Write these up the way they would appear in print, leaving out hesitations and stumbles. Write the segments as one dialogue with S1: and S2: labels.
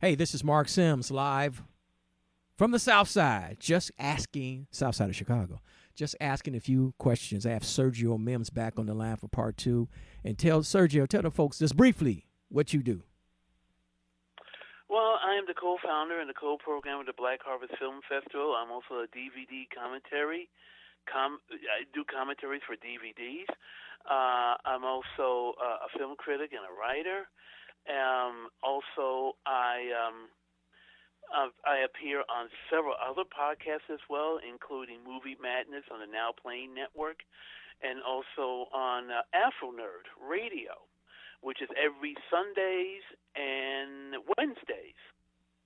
S1: Hey, this is Marc Sims live from the South Side, just asking, South Side of Chicago, just asking a few questions. I have Sergio Mims back on the line for part two. And tell the folks just briefly what you do.
S2: Well, I am the co-founder and the co-programmer of the Black Harvest Film Festival. I'm also a DVD commentary. I do commentaries for DVDs. I'm also a film critic and a writer. Also, I appear on several other podcasts as well, including Movie Madness on the Now Playing Network, and also on Afro Nerd Radio, which is every Sundays and Wednesdays.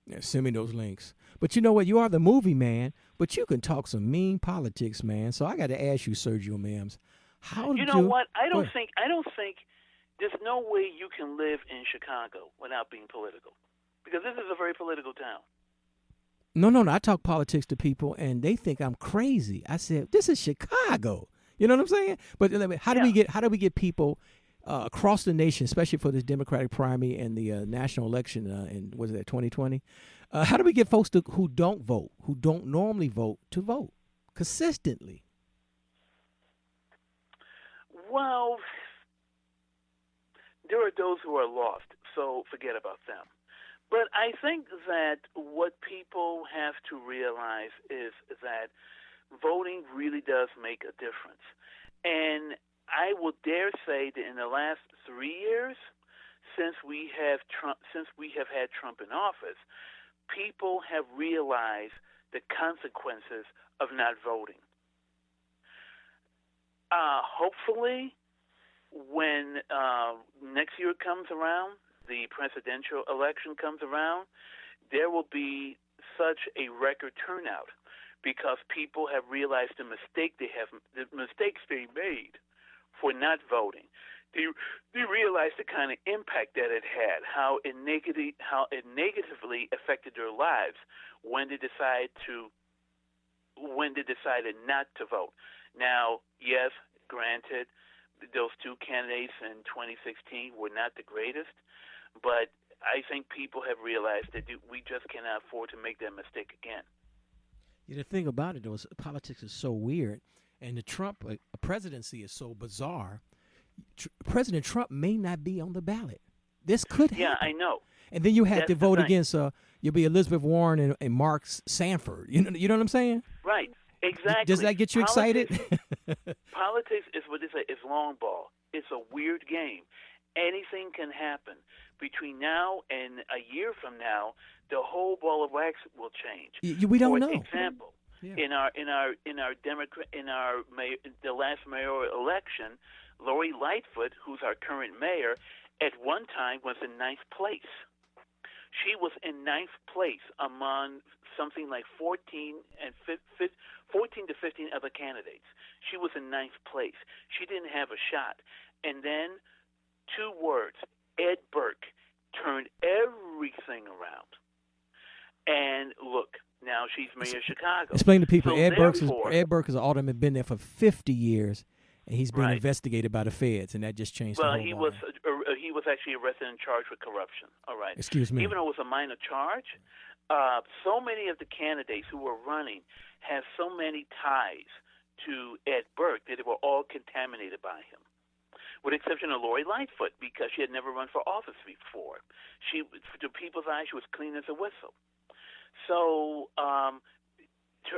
S1: Yeah, send me those links. But you know what? You are the movie man, but you can talk some mean politics, man. So I got to ask you, Sergio Mims, how
S2: You know what? I don't think there's no way you can live in Chicago without being political, because this is a very political town.
S1: No. I talk politics to people, and they think I'm crazy. I said, this is Chicago. You know what I'm saying? But how do we get people across the nation, especially for this Democratic primary and the national election in, was it 2020? How do we get folks who don't vote, who don't normally vote, to vote consistently?
S2: Well, there are those who are lost, so forget about them. But I think that what people have to realize is that voting really does make a difference. And I will dare say that in the last 3 years, since we have had Trump in office, people have realized the consequences of not voting. Hopefully, when next year comes around, the presidential election comes around, there will be such a record turnout because people have realized the mistakes they made for not voting. They realized the kind of impact that it had, how it negatively affected their lives when they decided not to vote. Now, yes, granted, those two candidates in 2016 were not the greatest, but I think people have realized that we just cannot afford to make that mistake again.
S1: Yeah, the thing about it, though, is politics is so weird, and the Trump presidency is so bizarre. President Trump may not be on the ballot. This could happen.
S2: Yeah, I know.
S1: And then you have to vote
S2: thing.
S1: Against. You'll be Elizabeth Warren and Mark Sanford. You know what I'm saying?
S2: Right. Exactly.
S1: Does that get you excited?
S2: Politics is what they say. It's long ball. It's a weird game. Anything can happen. Between now and a year from now, the whole ball of wax will change.
S1: We don't know.
S2: For example, the last mayoral election, Lori Lightfoot, who's our current mayor, at one time was in ninth place. She was in ninth place among something like 14 to 15 other candidates. She was in ninth place. She didn't have a shot. And then 2 words, Ed Burke, turned everything around. And look, now she's mayor of Chicago.
S1: Explain to people,
S2: so
S1: Ed Burke is an alderman, been there for 50 years, and he's being investigated by the feds, and that just changed the whole
S2: he was actually arrested and charged with corruption. All right.
S1: Excuse me.
S2: Even though it was a minor charge, so many of the candidates who were running have so many ties to Ed Burke that they were all contaminated by him, with the exception of Lori Lightfoot, because she had never run for office before. To people's eyes, she was clean as a whistle. So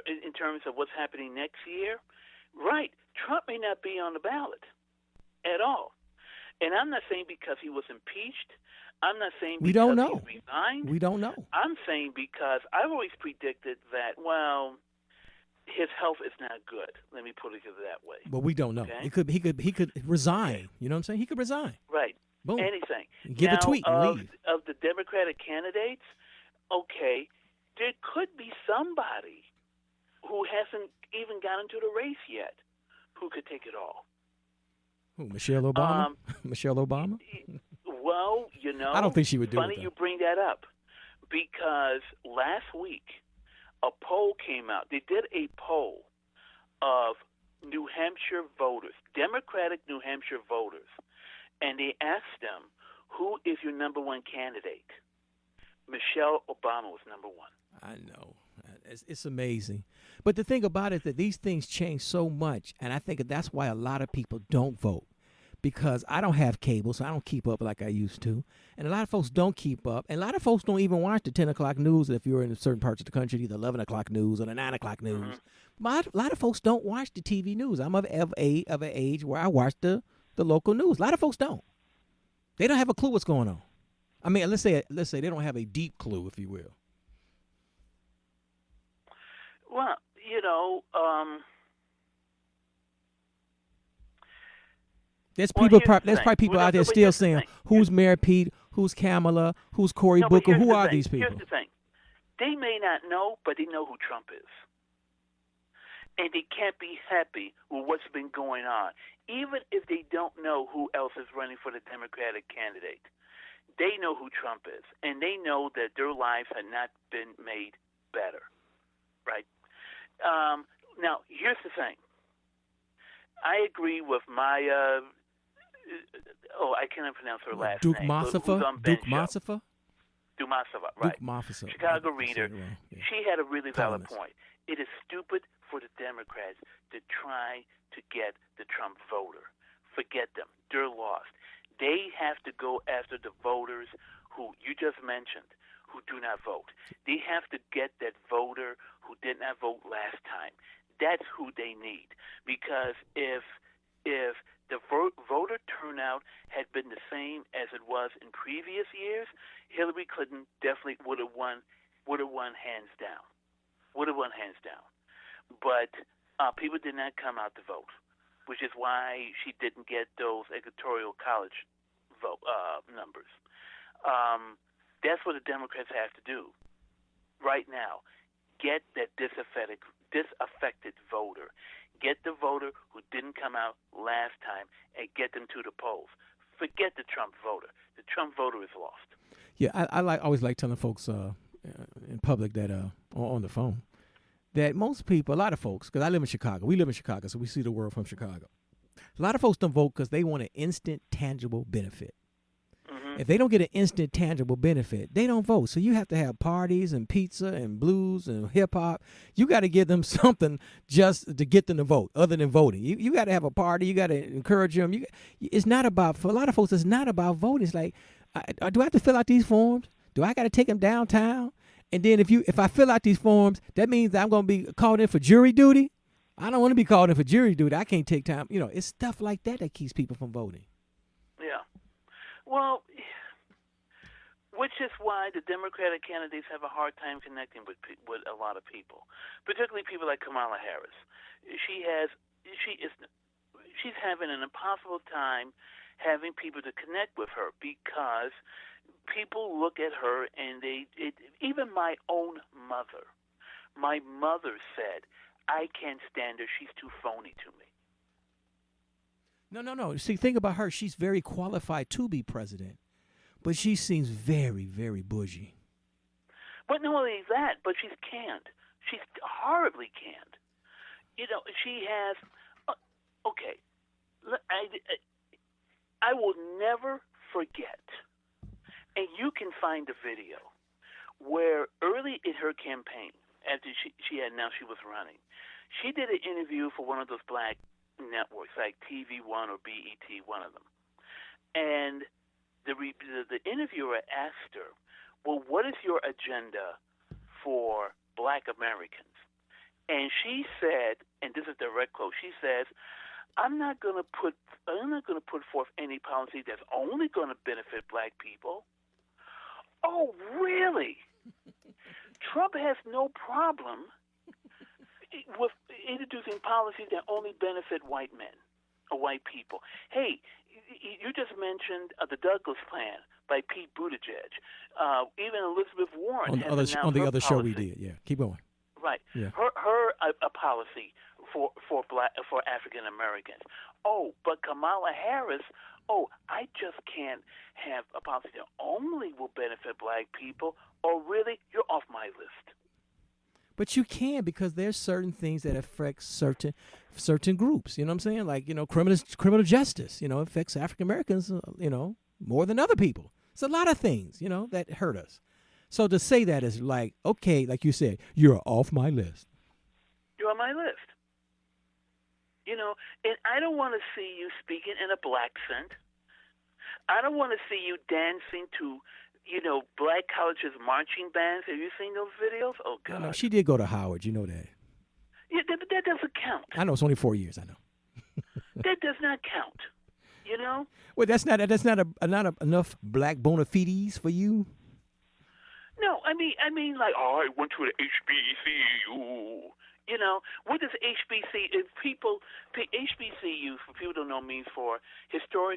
S2: in terms of what's happening next year, right, Trump may not be on the ballot at all. And I'm not saying because he was impeached. I'm not saying because
S1: he
S2: resigned.
S1: We don't know.
S2: I'm saying because I've always predicted that, well, his health is not good. Let me put it that way.
S1: But we don't know.
S2: Okay?
S1: He could resign. You know what I'm saying? He could resign.
S2: Right.
S1: Boom.
S2: Anything.
S1: Give a tweet and leave.
S2: Of the Democratic candidates, okay, there could be somebody who hasn't even gotten into the race yet who could take it all.
S1: Who, Michelle Obama? Michelle Obama?
S2: Well,
S1: I don't think she would do it.
S2: Funny you bring that up, because last week a poll came out. They did a poll of New Hampshire voters, Democratic New Hampshire voters, and they asked them, who is your number one candidate? Michelle Obama was number one.
S1: I know. It's amazing. But the thing about it is that these things change so much, and I think that's why a lot of people don't vote. Because I don't have cable, so I don't keep up like I used to. And a lot of folks don't keep up. And a lot of folks don't even watch the 10 o'clock news if you're in certain parts of the country, the 11 o'clock news or the 9 o'clock news. But a lot of folks don't watch the TV news. I'm of an age where I watch the local news. A lot of folks don't. They don't have a clue what's going on. I mean, let's say they don't have a deep clue, if you will.
S2: Well,
S1: there's probably people out there still saying, who's Mayor Pete, who's Kamala, who's Cory Booker, who are these people?
S2: Here's the thing. They may not know, but they know who Trump is. And they can't be happy with what's been going on. Even if they don't know who else is running for the Democratic candidate, they know who Trump is. And they know that their lives have not been made better. Right? Now, here's the thing. I agree with my... I cannot pronounce her last name.
S1: Duke Masafa, right.
S2: Duke Masafa. Chicago Reader. Yeah. She had a really valid point. It is stupid for the Democrats to try to get the Trump voter. Forget them. They're lost. They have to go after the voters who you just mentioned, who do not vote. They have to get that voter who did not vote last time. That's who they need. Because if the voter turnout had been the same as it was in previous years, Hillary Clinton definitely would have won hands down. But people did not come out to vote, which is why she didn't get those electoral college vote numbers. That's what the Democrats have to do right now. Get that disaffected voter. Get the voter who didn't come out last time and get them to the polls. Forget the Trump voter. The Trump voter is lost.
S1: Yeah, I always like telling folks in public that on the phone that most people, a lot of folks, because I live in Chicago. We live in Chicago, so we see the world from Chicago. A lot of folks don't vote because they want an instant, tangible benefit. If they don't get an instant, tangible benefit, they don't vote. So you have to have parties and pizza and blues and hip-hop. You got to give them something just to get them to vote, other than voting. You got to have a party. You got to encourage them. It's not about, for a lot of folks, it's not about voting. It's like, do I have to fill out these forms? Do I got to take them downtown? And then if I fill out these forms, that means that I'm going to be called in for jury duty? I don't want to be called in for jury duty. I can't take time. It's stuff like that keeps people from voting.
S2: Yeah. Well, which is why the Democratic candidates have a hard time connecting with a lot of people, particularly people like Kamala Harris. She's having an impossible time having people to connect with her because people look at her and even my own mother. My mother said, "I can't stand her. She's too phony to me."
S1: No. See, think about her. She's very qualified to be president, but she seems very, very bougie.
S2: But not only that, but she's canned. She's horribly canned. She has. Okay, I will never forget, and you can find the video where early in her campaign, after she had announced she was running, she did an interview for one of those black networks like TV One or BET, one of them, and the interviewer asked her, "Well, what is your agenda for Black Americans?" And she said, and this is a direct quote. She says, "I'm not going to put forth any policy that's only going to benefit Black people." Oh, really? Trump has no problem with introducing policies that only benefit white men or white people. Hey, you just mentioned the Douglas Plan by Pete Buttigieg. Even Elizabeth Warren
S1: on the other show we did. Yeah, keep going.
S2: Right.
S1: Yeah.
S2: Her a policy for African Americans. Oh, but Kamala Harris. Oh, I just can't have a policy that only will benefit Black people. Oh, really? You're off my list.
S1: But you can, because there's certain things that affect certain groups. You know what I'm saying? Like, criminal justice, affects African Americans, more than other people. It's a lot of things, that hurt us. So to say that is like, okay, like you said, you're off my list.
S2: You're on my list. You know, and I don't want to see you speaking in a black accent. I don't want to see you dancing to, black colleges' marching bands. Have you seen those videos? Oh, God.
S1: No, she did go to Howard. You know that.
S2: Yeah, that doesn't count.
S1: I know it's only 4 years. I know.
S2: That does not count. You know.
S1: Well, that's not enough black bona fides for you.
S2: No, I mean, like, I went to the HBCU. You know, what does HBCU? HBCU, for people who don't know, means for historic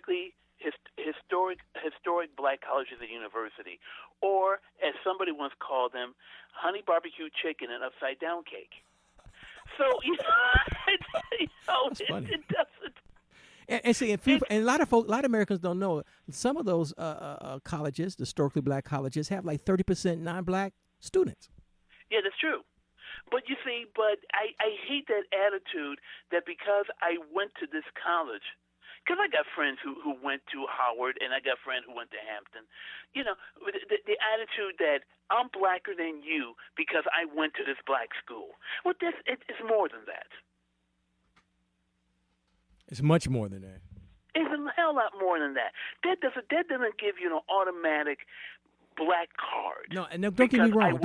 S2: black colleges and university, or as somebody once called them, honey barbecue chicken and upside down cake. So
S1: That's funny.
S2: It doesn't.
S1: And see, and a lot of Americans don't know some of those colleges, historically black colleges, have like 30% non-black students.
S2: Yeah, that's true. But you see, I hate that attitude that because I went to this college, because I got friends who went to Howard and I got friends who went to Hampton, the attitude that I'm blacker than you because I went to this black school. Well, it's more than that.
S1: It's much more than that.
S2: It's a hell lot more than that. That doesn't give you an automatic black card.
S1: No, and don't get me wrong.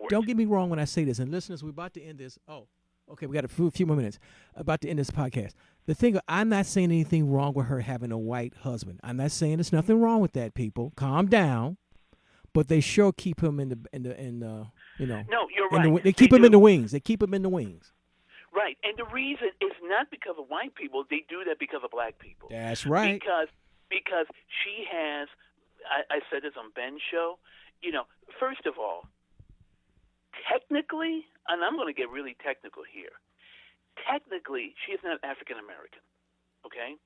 S1: Don't get me wrong when I say this. And listeners, we're about to end this. Oh, okay, we got a few more minutes. About to end this podcast. The thing, I'm not saying anything wrong with her having a white husband. I'm not saying there's nothing wrong with that. People, calm down. But they sure keep him in the
S2: No, you're right.
S1: They keep him in the wings. They keep him in the wings.
S2: Right, and the reason is not because of white people. They do that because of black people.
S1: That's right.
S2: Because she has. I said this on Ben's show. First of all, technically, and I'm going to get really technical here. Technically, she is not African American. Okay,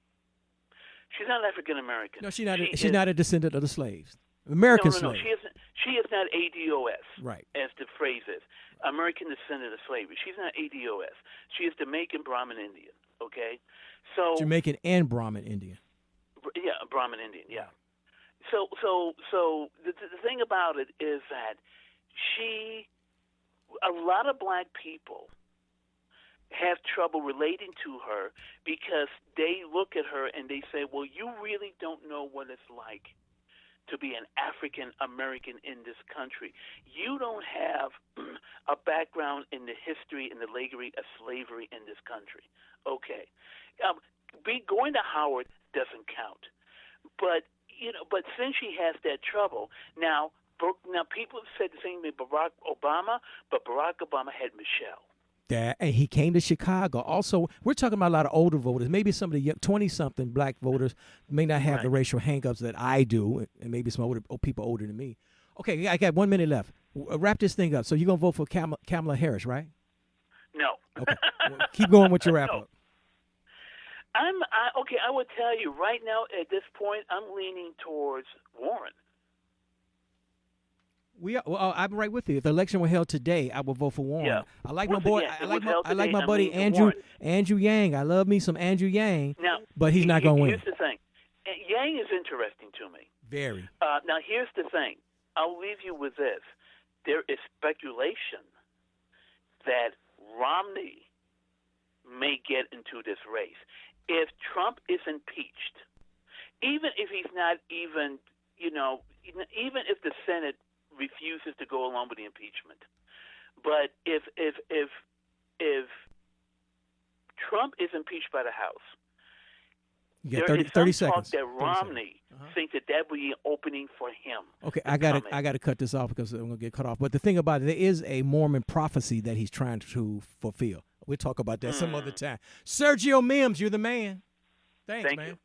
S2: she's not African American.
S1: No, she's not. She's not a descendant of the slaves. American slaves.
S2: No. She is not ADOS.
S1: Right.
S2: As the phrase is, American descendant of slavery. She's not ADOS. She is Jamaican Brahmin Indian. Okay, so
S1: Jamaican and Brahmin Indian.
S2: Yeah, Brahmin Indian. Yeah. So the thing about it is that a lot of black people have trouble relating to her because they look at her and they say, well, you really don't know what it's like to be an African American in this country. You don't have a background in the history and the legacy of slavery in this country. Okay. Going to Howard doesn't count. But since she has that trouble, now people have said the same thing about Barack Obama, but Barack Obama had Michelle.
S1: And he came to Chicago. Also, we're talking about a lot of older voters. Maybe some of the 20-something black voters may not have the racial hangups that I do, and maybe some older people older than me. Okay, I got 1 minute left. Wrap this thing up. So you're going to vote for Kamala Harris, right?
S2: No.
S1: Okay. Well, keep going with your wrap up.
S2: I would tell you right now at this point, I'm leaning towards Warren.
S1: I'm right with you. If the election were held today, I would vote for Warren.
S2: Yeah.
S1: I like my boy. I like my buddy Andrew Yang. I love me some Andrew Yang.
S2: Now,
S1: but he's not going to win.
S2: Here's the thing. Yang is interesting to me.
S1: Very.
S2: Now, here's the thing. I'll leave you with this. There is speculation that Romney may get into this race. If Trump is impeached, even if he's not even if the Senate refuses to go along with the impeachment, but if Trump is impeached by the House,
S1: you got
S2: there
S1: 30
S2: is some
S1: seconds.
S2: talk that Romney thinks that would be an opening for him.
S1: Okay, I got to cut this off because I'm going to get cut off. But the thing about it, there is a Mormon prophecy that he's trying to fulfill. We'll talk about that some other time. Sergio Mims, you're the man. Thanks, man.
S2: You.